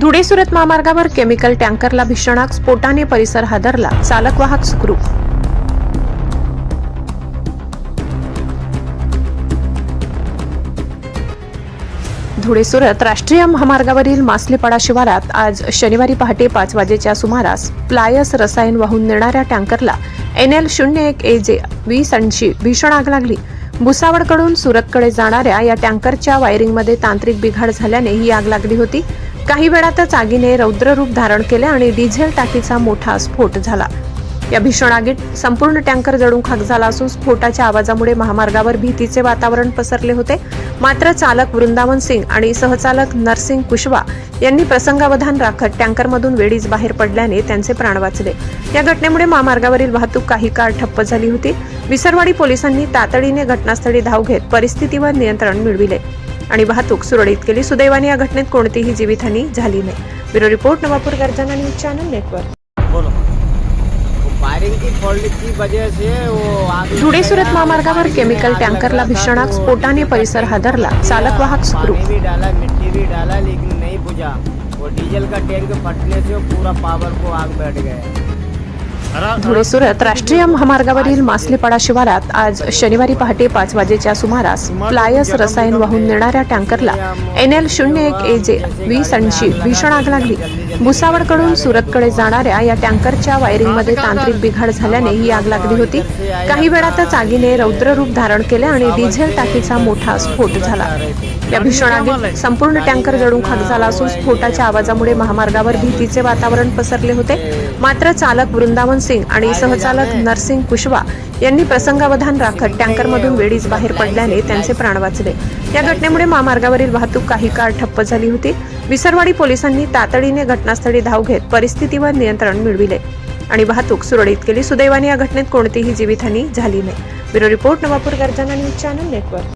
धुळे सुरत महामार्गावर केमिकल टँकरला भीषण आग, स्फोटाने परिसर हादरला, चालक वाहक सुखरूप. धुळे सुरत राष्ट्रीय महामार्गावरील मासलेपाडा शिवारात आज शनिवारी पहाटे 5 वाजेच्या सुमारास प्लायस रसायन वाहून नेणाऱ्या टँकरला NL01AJ 2080 भीषण आग लागली. भुसावळकडून सुरतकडे जाणाऱ्या या टँकरच्या वायरिंगमध्ये तांत्रिक बिघाड झाल्याने ही आग लागली होती. काही वेळातच आगीने रौद्र रूप धारण केले आणि डिझेल टाकीचा मोठा स्फोट झाला. या भीषण आगीत संपूर्ण टँकर जळून खाक झाला असून स्फोटाच्या आवाजामुळे महामार्गावर भीतीचे वातावरण पसरले होते. मात्र चालक वृंदावन सिंग आणि सहचालक नरसिंग कुशवा यांनी प्रसंगावधान राखत टँकरमधून वेळीच बाहेर पडल्याने त्यांचे प्राण वाचले. या घटनेमुळे महामार्गावरील वाहतूक काही काळ ठप्प झाली होती. विसरवाडी पोलिसांनी तातडीने घटनास्थळी धाव घेत परिस्थितीवर नियंत्रण मिळविले आणि वाहतूक सुरळीत केली. सुदैवाने या घटनेत कोणतीही जीवितहानी झाली नाही. ब्युरो रिपोर्ट, नवापूर गर्जना news channel network. Dhule Surat महामार्गावर केमिकल टँकरला भीषण आग, स्फोटाने परिसर हादरला, चालक वाहक सुखरूप. मिट्टी भी डाला लेकिन नहीं बुझा. वो डीजल का टैंक फटने से पूरा पावर को आग बैठ गया. धुळे सुरत राष्ट्रीय महामार्गावरील मासलेपाडा शिवारात आज शनिवारी पहाटे 5 वाजेच्या सुमारास प्लायस रसायन वाहून नेणाऱ्या टँकरला NL01AJ 2080 भीषण आग लागली. भुसावळकडून सुरतकडे जाणाऱ्या या टँकरच्या वायरिंगमध्ये तांत्रिक बिघाड झाल्याने ही आग लागली होती. काही वेळातच आगीने रौद्र रूप धारण केले आणि डिझेल टाकीचा मोठा स्फोट झाला. या भीषण आगीत संपूर्ण टँकर जळून खाक झाला असून स्फोटाच्या आवाजामुळे महामार्गावर भीतीचे वातावरण पसरले होते. मात्र चालक वृंदावन सिंग आणि सहचालक नरसिंग कुशवा यांनी प्रसंगावधान राखत टँकरमधून वेळीच बाहेर पडल्याने त्यांचे प्राण वाचले. या घटनेमुळे महामार्गावरील वाहतूक काही काळ ठप्प झाली होती. विसरवाडी पोलिसांनी तातडीने घटनास्थळी धाव घेत परिस्थितीवर नियंत्रण मिळविले आणि वाहतूक सुरळीत केली. सुदैवाने या घटनेत कोणतीही जीवितहानी झाली नाही. ब्युरो रिपोर्ट, नवापूर गर्जना न्यूज चॅनल नेटवर्क.